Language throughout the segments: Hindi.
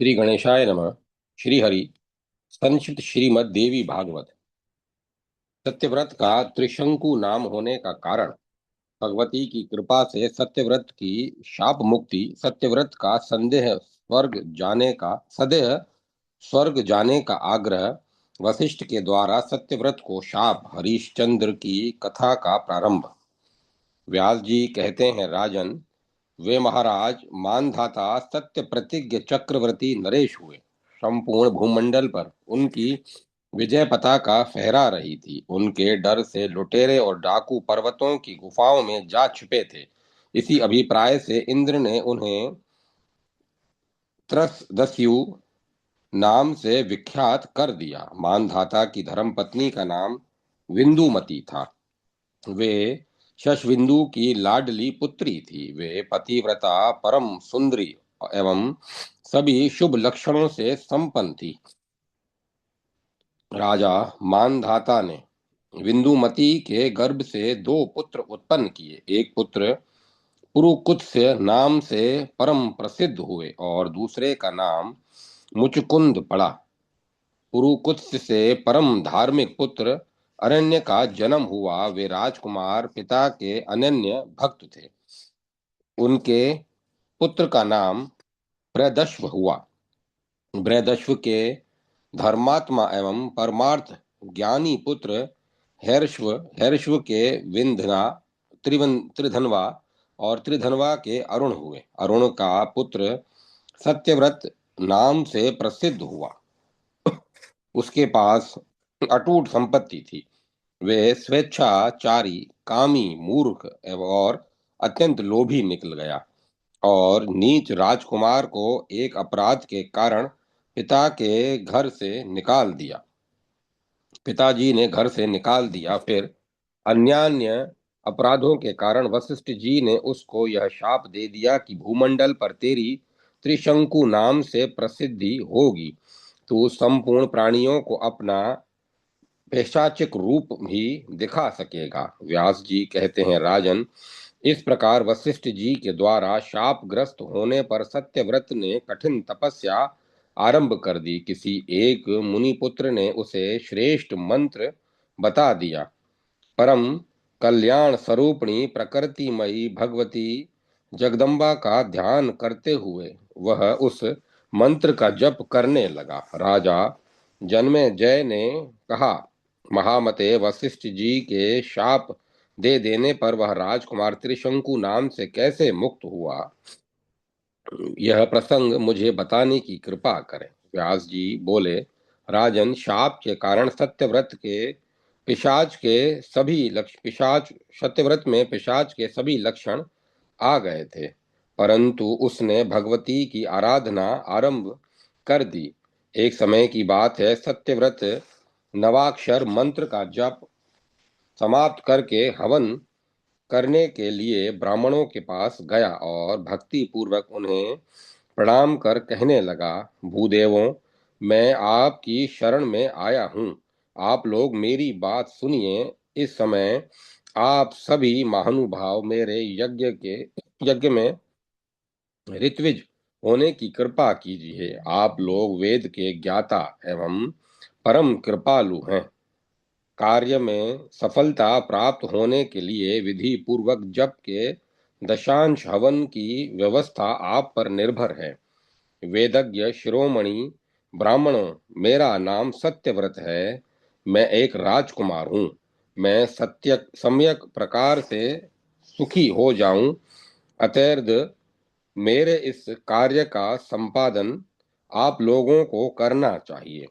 श्री गणेशाय नमः। श्री हरि। संक्षिप्त श्रीमद् देवी भागवत। सत्यव्रत का त्रिशंकु नाम होने का कारण भगवती की कृपा से सत्यव्रत की शाप मुक्ति, सत्यव्रत का सदेह स्वर्ग जाने का आग्रह, वशिष्ठ के द्वारा सत्यव्रत को शाप, हरिश्चंद्र की कथा का प्रारंभ। व्यास जी कहते हैं, राजन, वे महाराज मानधाता सत्य प्रतिज्ञ चक्रवर्ती नरेश हुए। संपूर्ण भूमंडल पर उनकी विजय पताका फहरा रही थी। उनके डर से लुटेरे और डाकू पर्वतों की गुफाओं में जा छिपे थे। इसी अभिप्राय से इंद्र ने उन्हें त्रसदस्यु नाम से विख्यात कर दिया। मानधाता की धर्मपत्नी का नाम विंदुमती था। वे शशविंदु की लाडली पुत्री थी। वे पतिव्रता, परम सुंदरी एवं सभी शुभ लक्षणों से संपन्न थी। राजा मानधाता ने विंदुमती के गर्भ से दो पुत्र उत्पन्न किए। एक पुत्र पुरुकुत्स्य नाम से परम प्रसिद्ध हुए और दूसरे का नाम मुचकुंद पड़ा। पुरुकुत्स्य से परम धार्मिक पुत्र अरण्य का जन्म हुआ। वे राजकुमार पिता के अनन्य भक्त थे। उनके पुत्र का नाम बृहदश्व हुआ। बृहदश्व के धर्मात्मा एवं परमार्थ ज्ञानी पुत्र हैर्श्व, हैर्श्व के विंधना, त्रिधनवा और त्रिधनवा के अरुण हुए। अरुण का पुत्र सत्यव्रत नाम से प्रसिद्ध हुआ। उसके पास अटूट संपत्ति थी। वे स्वेच्छाचारी, कामी, मूर्ख एवं और अत्यंत लोभी निकल गया और नीच राजकुमार को एक अपराध के कारण पिता के घर से निकाल दिया। पिताजी ने घर से निकाल दिया। फिर अन्यान्य अपराधों के कारण वशिष्ठ जी ने उसको यह शाप दे दिया कि भूमंडल पर तेरी त्रिशंकु नाम से प्रसिद्धि होगी। तू संपूर्ण प्राणियों को अपना पैशाचिक रूप भी दिखा सकेगा। व्यास जी कहते हैं, राजन, इस प्रकार वशिष्ठ जी के द्वारा शापग्रस्त होने पर सत्यव्रत ने कठिन तपस्या आरंभ कर दी। किसी एक मुनिपुत्र ने उसे श्रेष्ठ मंत्र बता दिया। परम कल्याण स्वरूपिणी प्रकृतिमयी भगवती जगदम्बा का ध्यान करते हुए वह उस मंत्र का जप करने लगा। राजा जन्मेजय ने कहा, महामते, वशिष्ठ जी के शाप दे देने पर वह राजकुमार त्रिशंकु नाम से कैसे मुक्त हुआ, यह प्रसंग मुझे बताने की कृपा करें। व्यास जी बोले, राजन, शाप के कारण सत्यव्रत के पिशाच के सभी लक्ष्य पिशाच सत्यव्रत में पिशाच के सभी लक्षण आ गए थे, परंतु उसने भगवती की आराधना आरंभ कर दी। एक समय की बात है, सत्यव्रत नवाक्षर मंत्र का जप समाप्त करके हवन करने के लिए ब्राह्मणों के पास गया और भक्ति पूर्वक उन्हें प्रणाम कर कहने लगा, भूदेवों, मैं आपकी शरण में आया हूँ। आप लोग मेरी बात सुनिए। इस समय आप सभी महानुभाव मेरे यज्ञ में ऋत्विज होने की कृपा कीजिए। आप लोग वेद के ज्ञाता एवं परम कृपालु हैं। कार्य में सफलता प्राप्त होने के लिए विधि पूर्वक जप के दशांश हवन की व्यवस्था आप पर निर्भर है। वेदज्ञ शिरोमणि ब्राह्मणों, मेरा नाम सत्यव्रत है। मैं एक राजकुमार हूँ। मैं सत्य सम्यक प्रकार से सुखी हो जाऊं, अतएव मेरे इस कार्य का संपादन आप लोगों को करना चाहिए।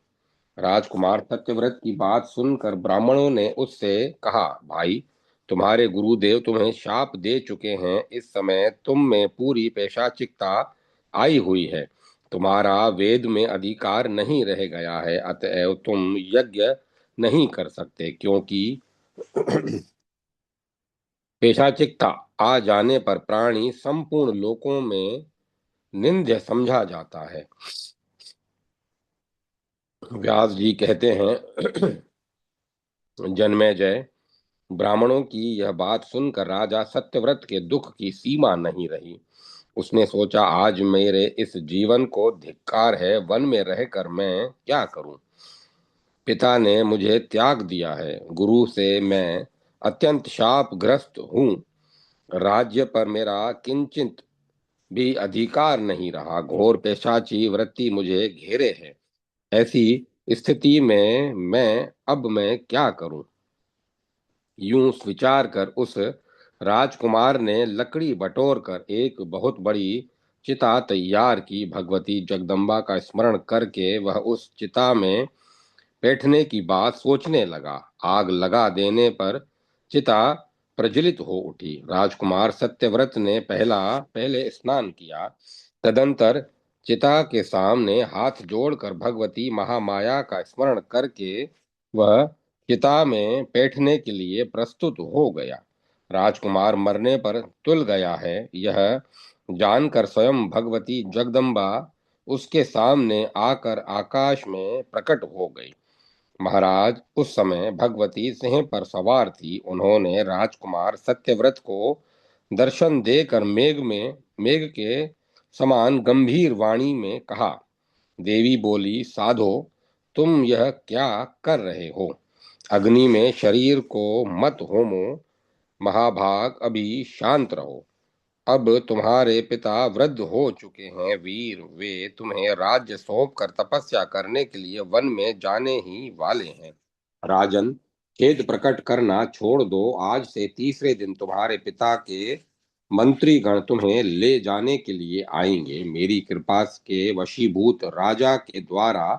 राजकुमार सत्यव्रत की बात सुनकर ब्राह्मणों ने उससे कहा, भाई, तुम्हारे गुरुदेव तुम्हें शाप दे चुके हैं। इस समय तुम में पूरी पैशाचिकता आई हुई है। तुम्हारा वेद में अधिकार नहीं रह गया है, अतएव तुम यज्ञ नहीं कर सकते, क्योंकि पैशाचिकता आ जाने पर प्राणी संपूर्ण लोकों में निंद्य समझा जाता है। व्यास जी कहते हैं, जन्मेजय, ब्राह्मणों की यह बात सुनकर राजा सत्यव्रत के दुख की सीमा नहीं रही। उसने सोचा, आज मेरे इस जीवन को धिक्कार है, वन में रहकर मैं क्या करूं। पिता ने मुझे त्याग दिया है, गुरु से मैं अत्यंत शापग्रस्त हूँ। राज्य पर मेरा किंचित भी अधिकार नहीं रहा, घोर पेशाची वृत्ति मुझे घेरे है। ऐसी स्थिति में मैं क्या करूं। यूं विचार कर उस राजकुमार ने लकड़ी बटोर कर एक बहुत बड़ी चिता तैयार की। भगवती जगदम्बा का स्मरण करके वह उस चिता में बैठने की बात सोचने लगा। आग लगा देने पर चिता प्रज्वलित हो उठी। राजकुमार सत्यव्रत ने पहले स्नान किया। तदंतर चिता के सामने हाथ जोड़कर भगवती महामाया का स्मरण करके वह चिता में बैठने के लिए प्रस्तुत हो गया। राजकुमार मरने पर तुल गया है, यह जानकर स्वयं भगवती जगदम्बा उसके सामने आकर आकाश में प्रकट हो गई। महाराज, उस समय भगवती सिंह पर सवार थी। उन्होंने राजकुमार सत्यव्रत को दर्शन देकर मेघ के समान गंभीर वाणी में कहा। देवी बोली, साधो, तुम यह क्या कर रहे हो। अग्नि में शरीर को मत होमो। महाभाग, अभी शांत रहो। अब तुम्हारे पिता वृद्ध हो चुके हैं वीर, वे तुम्हें राज्य सौंप कर तपस्या करने के लिए वन में जाने ही वाले हैं। राजन, खेद प्रकट करना छोड़ दो। आज से तीसरे दिन तुम्हारे पिता के मंत्रीगण तुम्हें ले जाने के लिए आएंगे। मेरी कृपा के वशीभूत राजा के द्वारा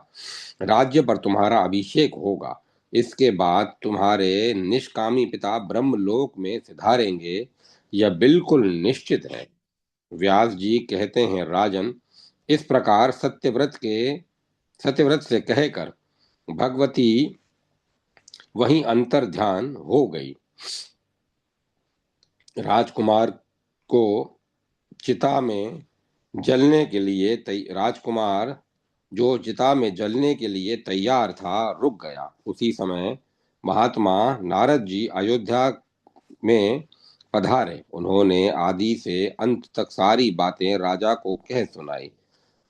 राज्य पर तुम्हारा अभिषेक होगा। इसके बाद तुम्हारे निष्कामी पिता ब्रह्मलोक में सिधारेंगे, यह बिल्कुल निश्चित है। व्यास जी कहते हैं, राजन, इस प्रकार सत्यव्रत से कहकर भगवती वहीं अंतर ध्यान हो गई। राजकुमार को चिता में जलने के लिए राजकुमार जो चिता में जलने के लिए तैयार था, रुक गया। उसी समय महात्मा नारद जी अयोध्या में पधारे। उन्होंने आदि से अंत तक सारी बातें राजा को कह सुनाई।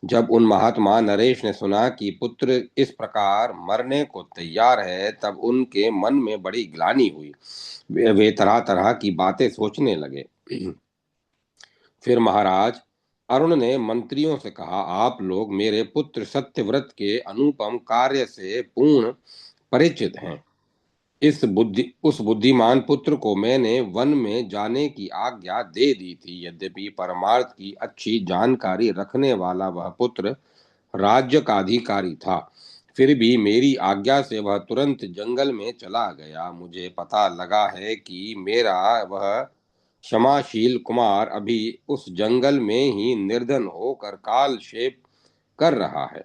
जब उन महात्मा नरेश ने सुना कि पुत्र इस प्रकार मरने को तैयार है, तब उनके मन में बड़ी ग्लानि हुई। वे तरह तरह की बातें सोचने लगे। फिर महाराज अरुण ने मंत्रियों से कहा, आप लोग मेरे पुत्र सत्यव्रत के अनुपम कार्य से पूर्ण परिचित हैं। उस बुद्धिमान पुत्र को मैंने वन में जाने की आज्ञा दे दी थी। यद्यपि परमार्थ की अच्छी जानकारी रखने वाला वह पुत्र राज्य का अधिकारी था, फिर भी मेरी आज्ञा से वह तुरंत जंगल में चला गया। मुझे पता लगा है कि मेरा वह क्षमाशील कुमार अभी उस जंगल में ही निर्धन होकर कालक्षेप कर रहा है।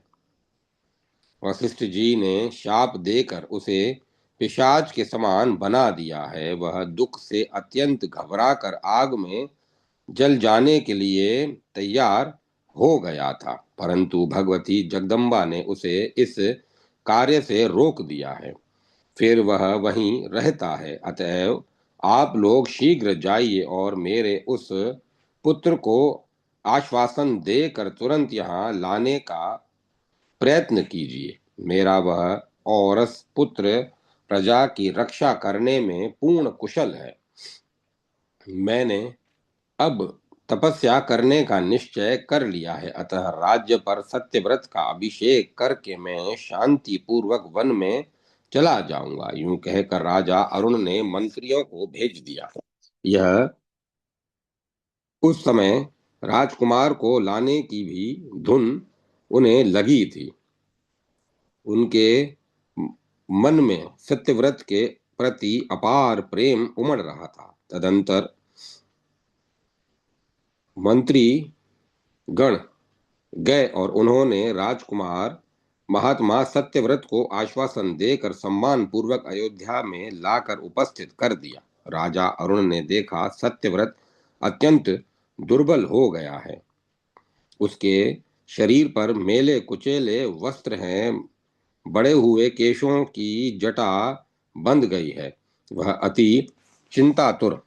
वशिष्ठ जी ने शाप देकर उसे पिशाच के समान बना दिया है। वह दुख से अत्यंत घबराकर आग में जल जाने के लिए तैयार हो गया था, परंतु भगवती जगदम्बा ने उसे इस कार्य से रोक दिया है। फिर वह वहीं रहता है। अतएव आप लोग शीघ्र जाइए और मेरे उस पुत्र को आश्वासन देकर तुरंत यहाँ लाने का प्रयत्न कीजिए। मेरा वह औरस पुत्र प्रजा की रक्षा करने में पूर्ण कुशल है। मैंने अब तपस्या करने का निश्चय कर लिया है, अतः राज्य पर सत्यव्रत का अभिषेक करके मैं शांति पूर्वक वन में चला जाऊंगा। यूं कहकर राजा अरुण ने मंत्रियों को भेज दिया। यह उस समय राजकुमार को लाने की भी धुन उन्हें लगी थी। उनके मन में सत्यव्रत के प्रति अपार प्रेम उमड़ रहा था। तदंतर मंत्री गण गए और उन्होंने राजकुमार महात्मा सत्यव्रत को आश्वासन देकर सम्मान पूर्वक अयोध्या में लाकर उपस्थित कर दिया। राजा अरुण ने देखा, सत्यव्रत अत्यंत दुर्बल हो गया है। उसके शरीर पर मेले कुचेले वस्त्र हैं, बड़े हुए केशों की जटा बंध गई है। वह अति चिंतातुर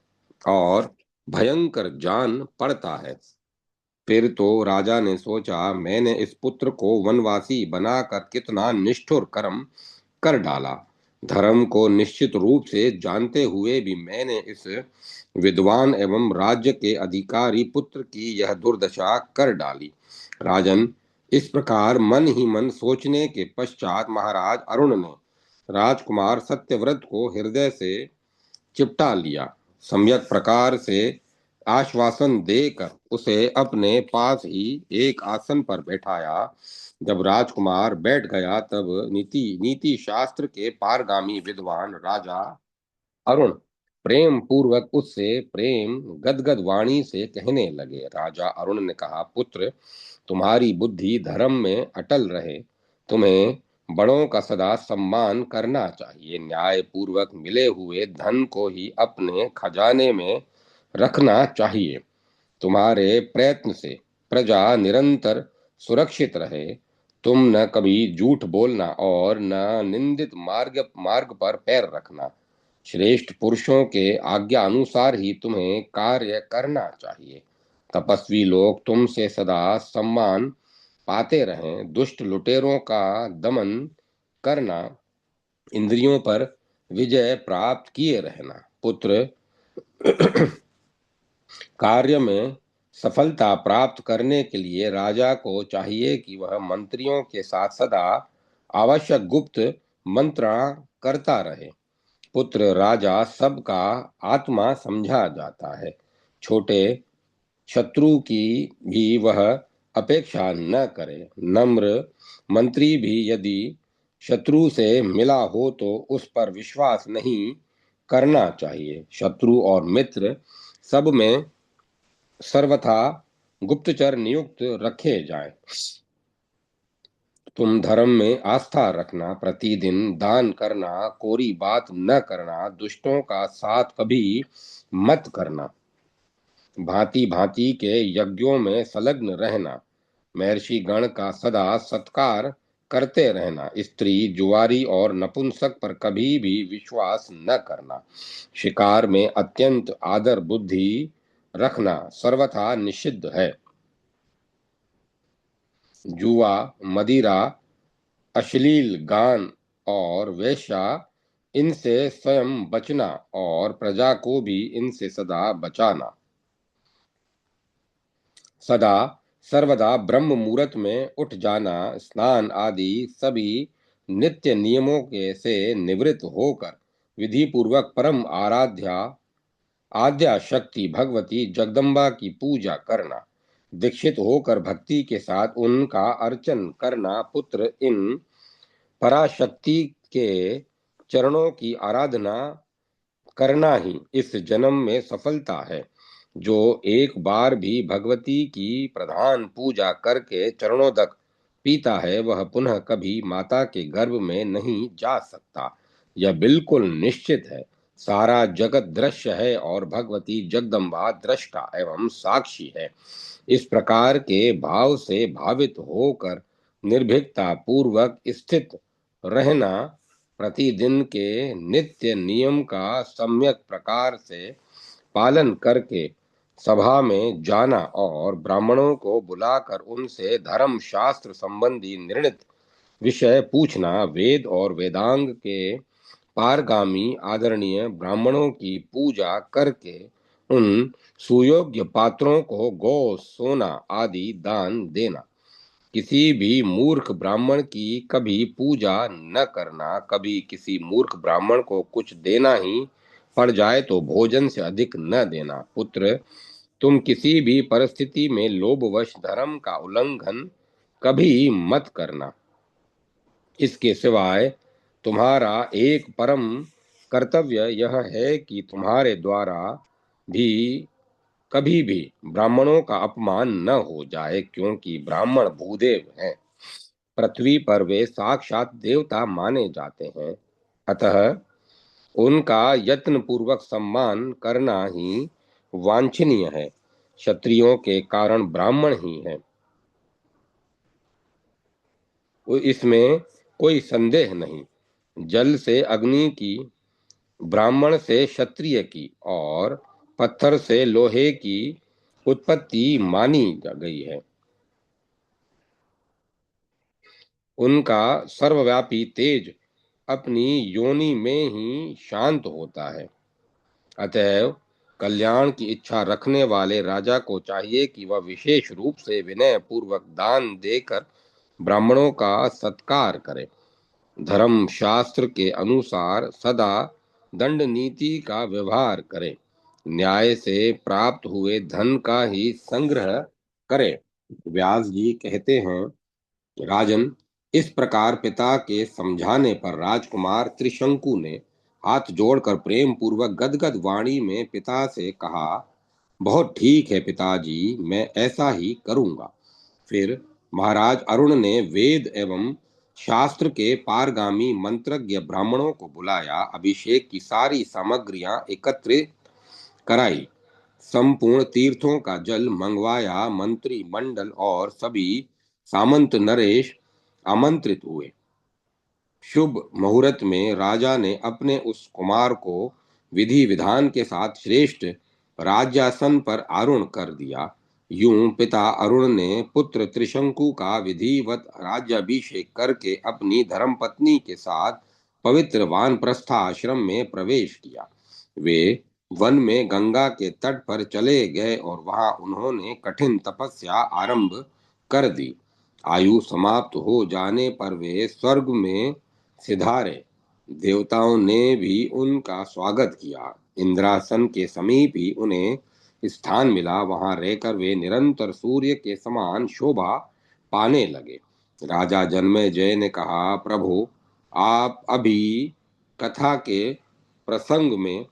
और भयंकर जान पड़ता है। फिर तो राजा ने सोचा, मैंने इस पुत्र को वनवासी बनाकर कितना निष्ठुर कर्म कर डाला। धर्म को निश्चित रूप से जानते हुए भी मैंने इस विद्वान एवं राज्य के अधिकारी पुत्र की यह दुर्दशा कर डाली। राजन, इस प्रकार मन ही मन सोचने के पश्चात महाराज अरुण ने राजकुमार सत्यव्रत को हृदय से चिपटा लिया। सम्यक प्रकार से आश्वासन देकर उसे अपने पास ही एक आसन पर बैठाया। जब राजकुमार बैठ गया तब नीति नीति शास्त्र के पारगामी विद्वान राजा अरुण प्रेम पूर्वक उससे प्रेम गदगद वाणी से कहने लगे। राजा अरुण ने कहा, पुत्र, तुम्हारी बुद्धि धर्म में अटल रहे। तुम्हें बड़ों का सदा सम्मान करना चाहिए। न्याय पूर्वक मिले हुए धन को ही अपने खजाने में रखना चाहिए। तुम्हारे प्रयत्न से प्रजा निरंतर सुरक्षित रहे। तुम न कभी झूठ बोलना और न निंदित मार्ग मार्ग पर पैर रखना। श्रेष्ठ पुरुषों के आज्ञा अनुसार ही तुम्हें कार्य करना चाहिए। तपस्वी लोग तुमसे सदा सम्मान पाते रहें। दुष्ट लुटेरों का दमन करना, इंद्रियों पर विजय प्राप्त किए रहना। पुत्र, कार्य में सफलता प्राप्त करने के लिए राजा को चाहिए कि वह मंत्रियों के साथ सदा आवश्यक गुप्त मंत्रणा करता रहे। पुत्र, राजा सबका आत्मा समझा जाता है। छोटे शत्रु की भी वह अपेक्षा न करे। नम्र मंत्री भी यदि शत्रु से मिला हो तो उस पर विश्वास नहीं करना चाहिए। शत्रु और मित्र सब में सर्वथा गुप्तचर नियुक्त रखे जाएं। तुम धर्म में आस्था रखना, प्रतिदिन दान करना, कोरी बात न करना, दुष्टों का साथ कभी मत करना, भांति भांति के यज्ञों में संलग्न रहना, महर्षि गण का सदा सत्कार करते रहना, स्त्री, जुआरी और नपुंसक पर कभी भी विश्वास न करना, शिकार में अत्यंत आदर बुद्धि रखना सर्वथा निषिद्ध है। जुआ, मदिरा, अश्लील गान और वेश्या, इनसे स्वयं बचना और प्रजा को भी इनसे सदा बचाना। सदा सर्वदा ब्रह्म मुहूर्त में उठ जाना, स्नान आदि सभी नित्य नियमों के से निवृत्त होकर विधि पूर्वक परम आद्या शक्ति भगवती जगदम्बा की पूजा करना, दीक्षित होकर भक्ति के साथ उनका अर्चन करना। पुत्र, इन पराशक्ति के चरणों की आराधना करना ही इस जन्म में सफलता है। जो एक बार भी भगवती की प्रधान पूजा करके चरणोदक पीता है वह पुनः कभी माता के गर्भ में नहीं जा सकता। यह बिल्कुल निश्चित है। सारा जगत दृश्य है और भगवती जगदम्बा दृष्टा एवं साक्षी है। इस प्रकार के भाव से भावित होकर निर्भीकता पूर्वक स्थित रहना, प्रतिदिन के नित्य नियम का सम्यक प्रकार से पालन करके सभा में जाना और ब्राह्मणों को बुलाकर उनसे धर्म शास्त्र संबंधी निर्णित विषय पूछना, वेद और वेदांग के पारगामी आदरणीय ब्राह्मणों की पूजा करके उन सुयोग्य पात्रों को गौ, सोना आदि दान देना। किसी भी मूर्ख ब्राह्मण की कभी पूजा न करना। कभी किसी मूर्ख ब्राह्मण को कुछ देना ही पड़ जाए तो भोजन से अधिक न देना। पुत्र, तुम किसी भी परिस्थिति में लोभवश धर्म का उल्लंघन कभी मत करना। इसके सिवाय तुम्हारा एक परम कर्तव्य यह है कि तुम्हारे द्वारा भी कभी भी ब्राह्मणों का अपमान न हो जाए, क्योंकि ब्राह्मण भूदेव हैं। पृथ्वी पर वे साक्षात देवता माने जाते हैं। अतः उनका यत्न पूर्वक सम्मान करना ही वांछनीय है। क्षत्रियों के कारण ब्राह्मण ही है, इसमें कोई संदेह नहीं। जल से अग्नि की, ब्राह्मण से क्षत्रिय की और पत्थर से लोहे की उत्पत्ति मानी गई है। उनका सर्वव्यापी तेज अपनी योनि में ही शांत होता है। अतएव कल्याण की इच्छा रखने वाले राजा को चाहिए कि वह विशेष रूप से विनय पूर्वक दान देकर ब्राह्मणों का सत्कार करे। धर्म शास्त्र के अनुसार सदा दंड नीति का व्यवहार करे। न्याय से प्राप्त हुए धन का ही संग्रह करे। व्यास जी कहते हैं, राजन, इस प्रकार पिता के समझाने पर राजकुमार त्रिशंकु ने हाथ जोड़कर प्रेम पूर्वक गदगद वाणी में पिता से कहा, बहुत ठीक है पिताजी, मैं ऐसा ही करूंगा। फिर महाराज अरुण ने वेद एवं शास्त्र के पारगामी मंत्रज्ञ ब्राह्मणों को बुलाया, अभिषेक की सारी सामग्रियां एकत्रित कराई, संपूर्ण तीर्थों का जल मंगवाया, मंत्री मंडल और सभी सामंत नरेश आमंत्रित हुए। शुभ मुहूर्त में राजा ने अपने उस कुमार को विधि विधान के साथ श्रेष्ठ राज्यासन पर आरूढ़ कर दिया। यूं पिता अरुण ने पुत्र त्रिशंकु का विधिवत राज्याभिषेक करके अपनी धर्मपत्नी के साथ पवित्र वानप्रस्थ आश्रम में प्रवेश किया। वे वन में गंगा के तट पर चले गए और वहां उन्होंने कठिन तपस्या आरंभ कर दी। आयु समाप्त हो जाने पर वे स्वर्ग में सिधारे। देवताओं ने भी उनका स्वागत किया। इंद्रासन के समीप ही उन्हें स्थान मिला। वहां रहकर वे निरंतर सूर्य के समान शोभा पाने लगे। राजा जन्मेजय ने कहा, प्रभु, आप अभी कथा के प्रसंग में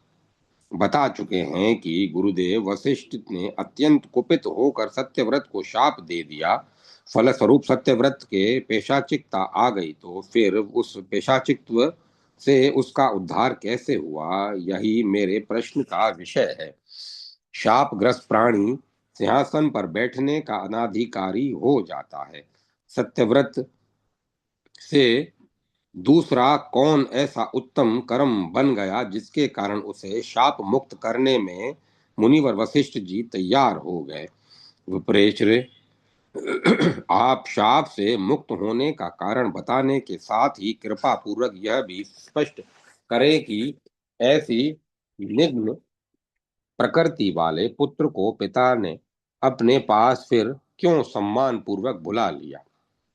बता चुके हैं कि गुरुदेव वशिष्ठ ने अत्यंत कुपित होकर सत्यव्रत को शाप दे दिया। फलस्वरूप सत्यव्रत के पेशाचिकता आ गई, तो फिर उस पेशाचित्व से उसका उद्धार कैसे हुआ, यही मेरे प्रश्न का विषय है। शापग्रस्त प्राणी सिंहासन पर बैठने का अनाधिकारी हो जाता है। सत्यव्रत से दूसरा कौन ऐसा उत्तम कर्म बन गया जिसके कारण उसे शाप मुक्त करने में मुनिवर वशिष्ठ जी तैयार हो गए। विप्रेश्वर, आप शाप से मुक्त होने का कारण बताने के साथ ही कृपा पूर्वक यह भी स्पष्ट करें कि ऐसी निम्न प्रकृति वाले पुत्र को पिता ने अपने पास फिर क्यों सम्मान पूर्वक बुला लिया।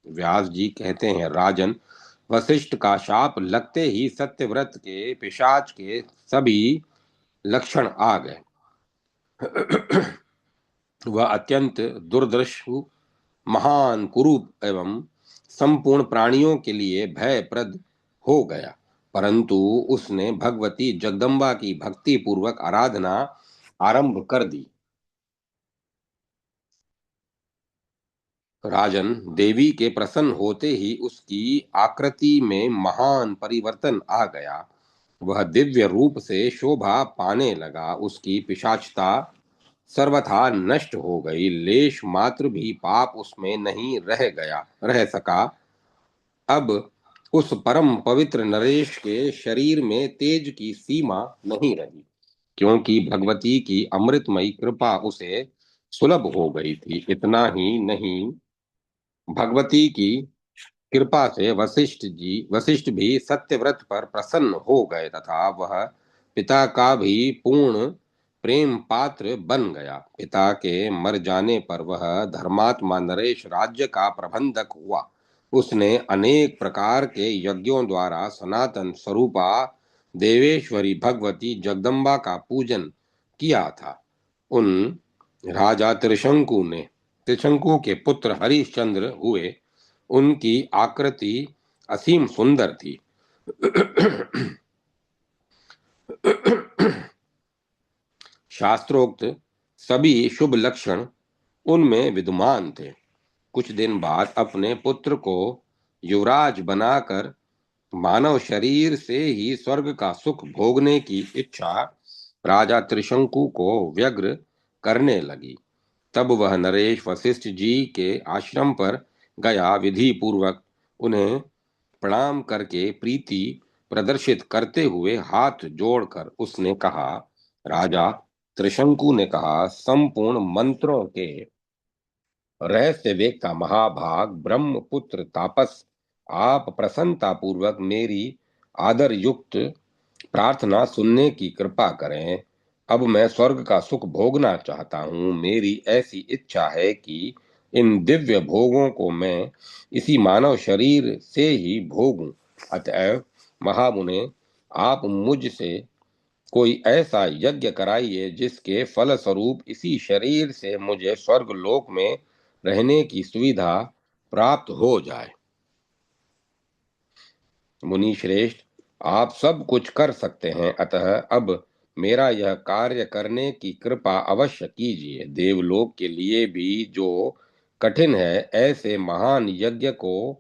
व्यास जी कहते हैं, राजन, वशिष्ठ का शाप लगते ही सत्यव्रत के पिशाच के सभी लक्षण आ गए। वह अत्यंत दुर्दृष्टु, महान कुरूप एवं संपूर्ण प्राणियों के लिए भयप्रद हो गया। परंतु उसने भगवती जगदम्बा की भक्ति पूर्वक आराधना आरंभ कर दी। राजन, देवी के प्रसन्न होते ही उसकी आकृति में महान परिवर्तन आ गया। वह दिव्य रूप से शोभा पाने लगा। उसकी पिशाचता सर्वथा नष्ट हो गई। लेश मात्र भी पाप उसमें नहीं रह सका। अब उस परम पवित्र नरेश के शरीर में तेज की सीमा नहीं रही, क्योंकि भगवती की अमृतमयी कृपा उसे सुलभ हो गई थी। इतना ही नहीं, भगवती की कृपा से वशिष्ठ भी सत्यव्रत पर प्रसन्न हो गए तथा वह पिता का भी पूर्ण प्रेम पात्र बन गया। पिता के मर जाने पर वह धर्मात्मा नरेश राज्य का प्रबंधक हुआ। उसने अनेक प्रकार के यज्ञों द्वारा सनातन स्वरूपा देवेश्वरी भगवती जगदम्बा का पूजन किया था। उन राजा त्रिशंकु के पुत्र हरिश्चंद्र हुए। उनकी आकृति असीम सुंदर थी। शास्त्रोक्त सभी शुभ लक्षण उनमें विद्यमान थे। कुछ दिन बाद अपने पुत्र को युवराज बनाकर मानव शरीर से ही स्वर्ग का सुख भोगने की इच्छा राजा त्रिशंकु को व्यग्र करने लगी। तब वह नरेश वशिष्ठ जी के आश्रम पर गया। विधि पूर्वक उन्हें प्रणाम करके प्रीति प्रदर्शित करते हुए हाथ जोड़कर उसने कहा, राजा, त्रिशंकु ने कहा, संपूर्ण मंत्रों के रहस्य वेत्ता महाभाग ब्रह्मपुत्र तापस, आप प्रसन्नता पूर्वक मेरी आदर युक्त प्रार्थना सुनने की कृपा करें। अब मैं स्वर्ग का सुख भोगना चाहता हूँ। मेरी ऐसी इच्छा है कि इन दिव्य भोगों को मैं इसी मानव शरीर से ही भोगूं। अतएव महामुने, आप मुझसे कोई ऐसा यज्ञ कराइए जिसके फल स्वरूप इसी शरीर से मुझे स्वर्ग लोक में रहने की सुविधा प्राप्त हो जाए। मुनि श्रेष्ठ, आप सब कुछ कर सकते हैं, अतः अब मेरा यह कार्य करने की कृपा अवश्य कीजिए। देवलोक के लिए भी जो कठिन है, ऐसे महान यज्ञ को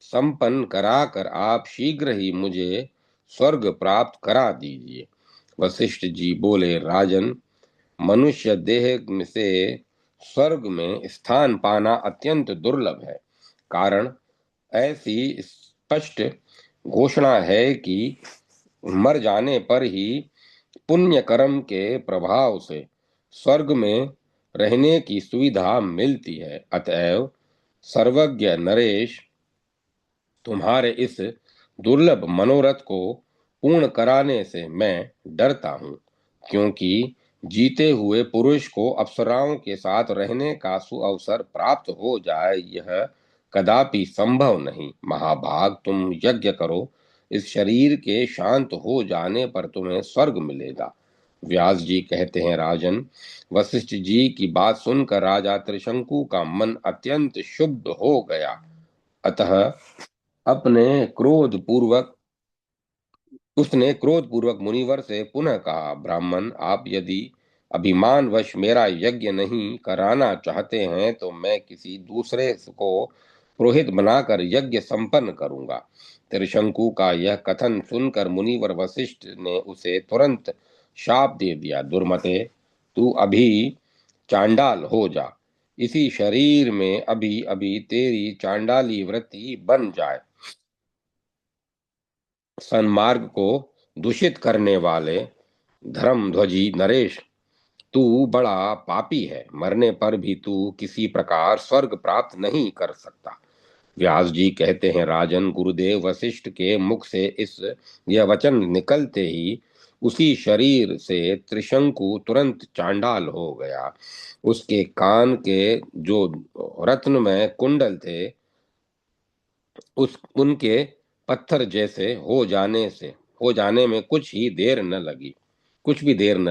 संपन्न कराकर आप शीघ्र ही मुझे स्वर्ग प्राप्त करा दीजिए। वशिष्ठ जी बोले, राजन, मनुष्य देह से स्वर्ग में स्थान पाना अत्यंत दुर्लभ है। कारण ऐसी स्पष्ट घोषणा है कि मर जाने पर ही पुण्य कर्म के प्रभाव से स्वर्ग में रहने की सुविधा मिलती है। अतएव सर्वज्ञ नरेश, तुम्हारे इस दुर्लभ मनोरथ को पूर्ण कराने से मैं डरता हूँ, क्योंकि जीते हुए पुरुष को अप्सराओं के साथ रहने का सुअवसर प्राप्त हो जाए, यह कदापि संभव नहीं। महाभाग, तुम यज्ञ करो, इस शरीर के शांत हो जाने पर तुम्हें स्वर्ग मिलेगा। व्यास जी कहते हैं, राजन, वशिष्ठ जी की बात सुनकर राजा त्रिशंकु का मन अत्यंत शुद्ध हो गया। अतः अपने क्रोध पूर्वक उसने क्रोध पूर्वक मुनिवर से पुनः कहा, ब्राह्मण, आप यदि अभिमानवश मेरा यज्ञ नहीं कराना चाहते हैं तो मैं किसी दूसरे को पुरोहित बनाकर यज्ञ संपन्न करूंगा। त्रिशंकु का यह कथन सुनकर मुनिवर वशिष्ठ ने उसे तुरंत शाप दे दिया, दुर्मते, तू अभी चांडाल हो जा। इसी शरीर में अभी अभी तेरी चांडाली वृत्ति बन जाए। सन्मार्ग को दूषित करने वाले धर्मध्वजी नरेश, तू बड़ा पापी है। मरने पर भी तू किसी प्रकार स्वर्ग प्राप्त नहीं कर सकता। व्यास जी कहते हैं, राजन, गुरुदेव वशिष्ठ के मुख से इस यह वचन निकलते ही उसी शरीर से त्रिशंकु तुरंत चांडाल हो गया। उसके कान के जो रत्नमय कुंडल थे, उस उनके पत्थर जैसे हो जाने में कुछ भी देर न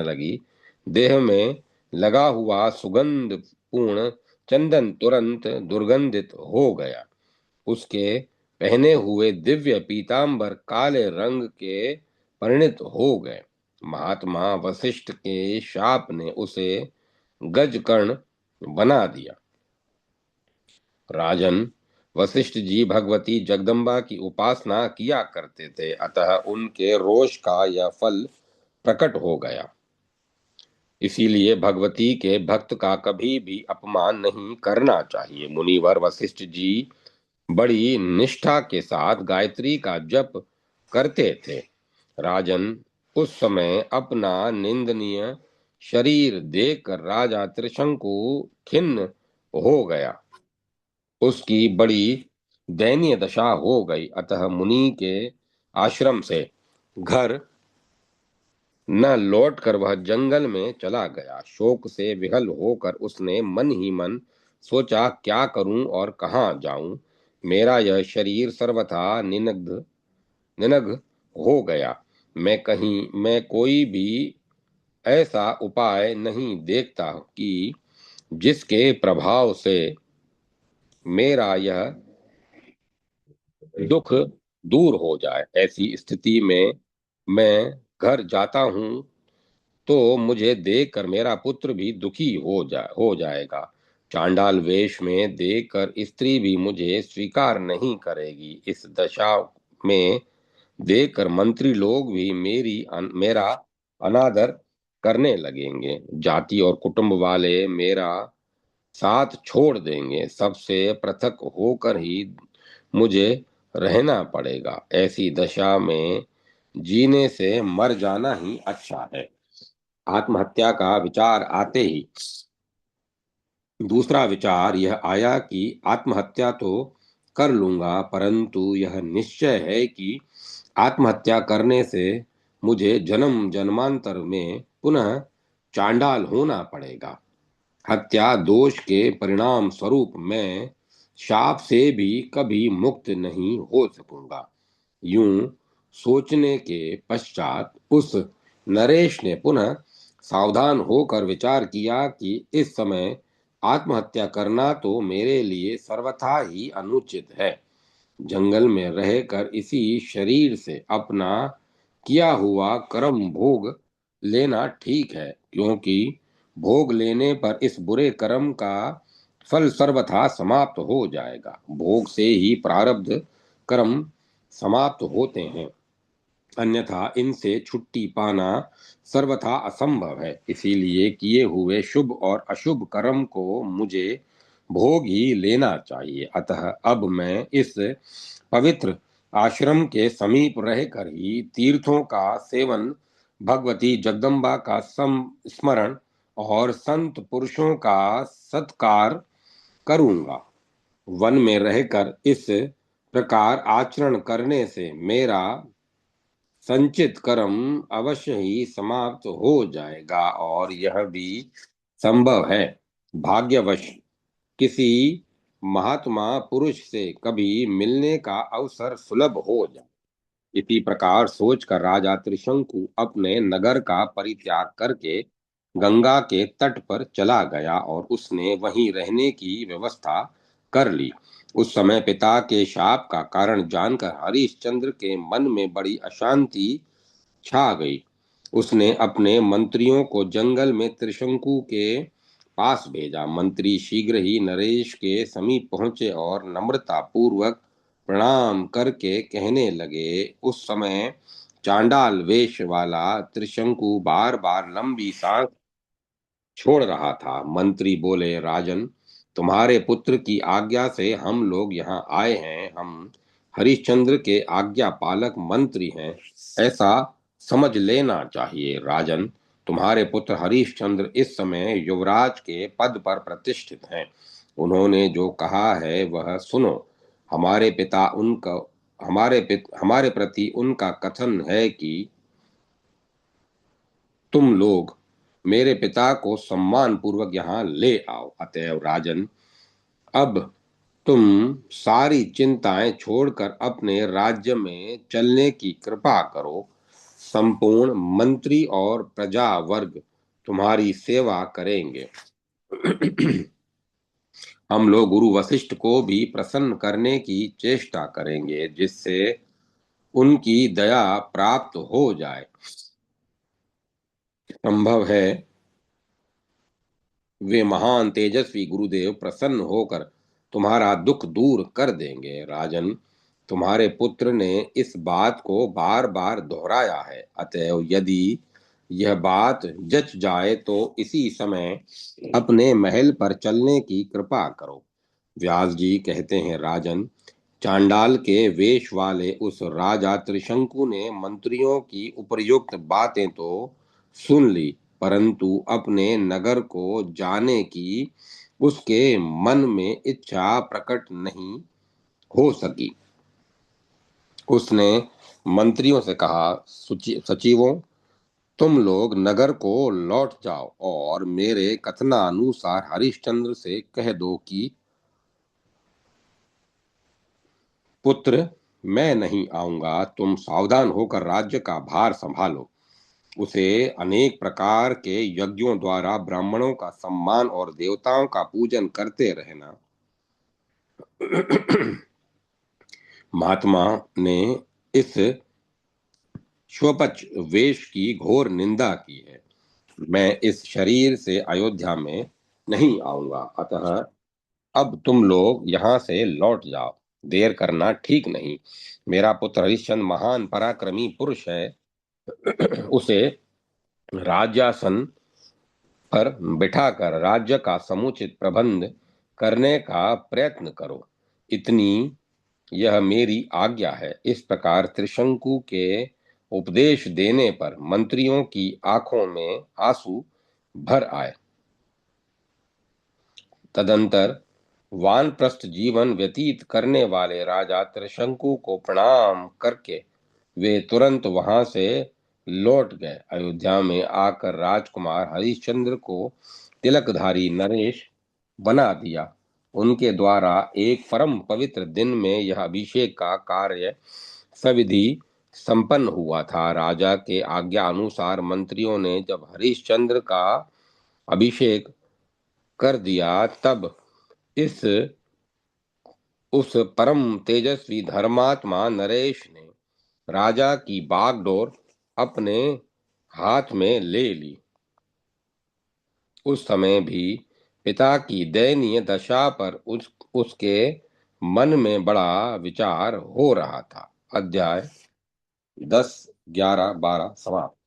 लगी। देह में लगा हुआ सुगंध पूर्ण चंदन तुरंत दुर्गंधित हो गया। उसके पहने हुए दिव्य पीतांबर काले रंग के परिणित हो गए। महात्मा वशिष्ठ के शाप ने उसे गजकर्ण बना दिया। राजन, वशिष्ठ जी भगवती जगदम्बा की उपासना किया करते थे, अतः उनके रोष का यह फल प्रकट हो गया। इसीलिए भगवती के भक्त का कभी भी अपमान नहीं करना चाहिए। मुनिवर वशिष्ठ जी बड़ी निष्ठा के साथ गायत्री का जप करते थे। राजन, उस समय अपना निंदनीय शरीर देखकर राजा त्रिशंकु खिन्न हो गया। उसकी बड़ी दयनीय दशा हो गई। अतः मुनि के आश्रम से घर न लौटकर वह जंगल में चला गया। शोक से विहल होकर उसने मन ही मन सोचा, क्या करूं और कहाँ जाऊं। मेरा यह शरीर सर्वथा निनग हो गया। मैं कोई भी ऐसा उपाय नहीं देखता कि जिसके प्रभाव से मेरा यह दुख दूर हो जाए। ऐसी स्थिति में मैं घर जाता हूँ तो मुझे देखकर मेरा पुत्र भी दुखी हो जाएगा। चांडाल वेश में देखकर स्त्री भी मुझे स्वीकार नहीं करेगी। इस दशा में देखकर मंत्री लोग भी मेरा अनादर करने लगेंगे। जाति और कुटुंब वाले मेरा साथ छोड़ देंगे। सबसे पृथक होकर ही मुझे रहना पड़ेगा। ऐसी दशा में जीने से मर जाना ही अच्छा है। आत्महत्या का विचार आते ही दूसरा विचार यह आया कि आत्महत्या तो कर लूंगा, परंतु यह निश्चय है कि आत्महत्या करने से मुझे जन्म जन्मांतर में पुनः चांडाल होना पड़ेगा। हत्या दोष के परिणाम स्वरूप मैं शाप से भी कभी मुक्त नहीं हो सकूंगा। यूं सोचने के पश्चात उस नरेश ने पुनः सावधान होकर विचार किया कि इस समय आत्महत्या करना तो मेरे लिए सर्वथा ही अनुचित है। जंगल में रहकर इसी शरीर से अपना किया हुआ कर्म भोग लेना ठीक है, क्योंकि भोग लेने पर इस बुरे कर्म का फल सर्वथा समाप्त हो जाएगा। भोग से ही प्रारब्ध कर्म समाप्त होते हैं, अन्यथा इनसे छुट्टी पाना सर्वथा असंभव है। इसीलिए किए हुए शुभ और अशुभ कर्म को मुझे भोग ही लेना चाहिए। अतः अब मैं इस पवित्र आश्रम के समीप रहकर ही तीर्थों का सेवन, भगवती जगदम्बा का स्मरण और संत पुरुषों का सत्कार करूंगा। वन में रहकर इस प्रकार आचरण करने से मेरा संचित कर्म अवश्य ही समाप्त हो जाएगा, और यह भी संभव है भाग्यवश किसी महात्मा पुरुष से कभी मिलने का अवसर सुलभ हो जाए। इसी प्रकार सोचकर राजा त्रिशंकु अपने नगर का परित्याग करके गंगा के तट पर चला गया और उसने वहीं रहने की व्यवस्था कर ली। उस समय पिता के शाप का कारण जानकर हरिश्चंद्र के मन में बड़ी अशांति छा गई। उसने अपने मंत्रियों को जंगल में त्रिशंकु के पास भेजा। मंत्री शीघ्र ही नरेश के समीप पहुंचे और नम्रता पूर्वक प्रणाम करके कहने लगे। उस समय चांडाल वेश वाला त्रिशंकु बार बार लंबी सांस छोड़ रहा था। मंत्री बोले, राजन, तुम्हारे पुत्र की आज्ञा से हम लोग यहाँ आए हैं। हम हरिश्चंद्र के आज्ञा पालक मंत्री हैं, ऐसा समझ लेना चाहिए। राजन, तुम्हारे पुत्र हरिश्चंद्र इस समय युवराज के पद पर प्रतिष्ठित हैं। उन्होंने जो कहा है वह सुनो। हमारे पिता उनका हमारे प्रति उनका कथन है कि तुम लोग मेरे पिता को सम्मान पूर्वक यहाँ ले आओ। अतएव राजन, अब तुम सारी चिंताएं छोड़कर अपने राज्य में चलने की कृपा करो। संपूर्ण मंत्री और प्रजा वर्ग तुम्हारी सेवा करेंगे। हम लोग गुरु वशिष्ठ को भी प्रसन्न करने की चेष्टा करेंगे, जिससे उनकी दया प्राप्त हो जाए। संभव है वे महान तेजस्वी गुरुदेव प्रसन्न होकर तुम्हारा दुख दूर कर देंगे। राजन, तुम्हारे पुत्र ने इस बात को बार बार दोहराया है। अतएव यदि यह बात जच जाए तो इसी समय अपने महल पर चलने की कृपा करो। व्यास जी कहते हैं, राजन, चांडाल के वेश वाले उस राजा त्रिशंकु ने मंत्रियों की उपर्युक्त बातें तो सुन ली, परंतु अपने नगर को जाने की उसके मन में इच्छा प्रकट नहीं हो सकी। उसने मंत्रियों से कहा, सचिवों, तुम लोग नगर को लौट जाओ और मेरे कथनानुसार हरिश्चंद्र से कह दो कि पुत्र, मैं नहीं आऊंगा। तुम सावधान होकर राज्य का भार संभालो। उसे अनेक प्रकार के यज्ञों द्वारा ब्राह्मणों का सम्मान और देवताओं का पूजन करते रहना। महात्मा ने इस स्वपच वेश की घोर निंदा की है। मैं इस शरीर से अयोध्या में नहीं आऊंगा। अतः अब तुम लोग यहाँ से लौट जाओ। देर करना ठीक नहीं। मेरा पुत्र हरिश्चंद्र महान पराक्रमी पुरुष है। उसे राज्यासन पर बिठाकर राज्य का समुचित प्रबंध करने का प्रयत्न करो। इतनी यह मेरी आज्ञा है। इस प्रकार त्रिशंकु के उपदेश देने पर मंत्रियों की आंखों में आंसू भर आए। तदंतर वानप्रस्थ जीवन व्यतीत करने वाले राजा त्रिशंकु को प्रणाम करके वे तुरंत वहां से लौट गए। अयोध्या में आकर राजकुमार हरिश्चंद्र को तिलकधारी नरेश बना दिया। उनके द्वारा एक परम पवित्र दिन में यह अभिषेक का कार्य सविधि संपन्न हुआ था। राजा के आज्ञा अनुसार मंत्रियों ने जब हरिश्चंद्र का अभिषेक कर दिया, तब इस उस परम तेजस्वी धर्मात्मा नरेश ने राजा की बागडोर अपने हाथ में ले ली। उस समय भी पिता की दयनीय दशा पर उसके मन में बड़ा विचार हो रहा था। अध्याय 10, 11, 12 समाप्त।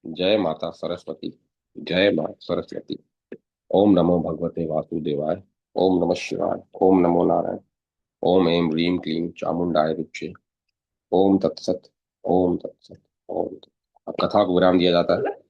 जय माता सरस्वती। जय मां सरस्वती। ओम नमो भगवते वासुदेवाय। ओम नमः शिवाय। ओम नमो नारायण। ओम ऐं ह्रीं क्लीं चामुंडाय विच्चे। ओम तत्सत। ओम तत्सत। ओम तत्सत। अब कथा को विराम दिया जाता है।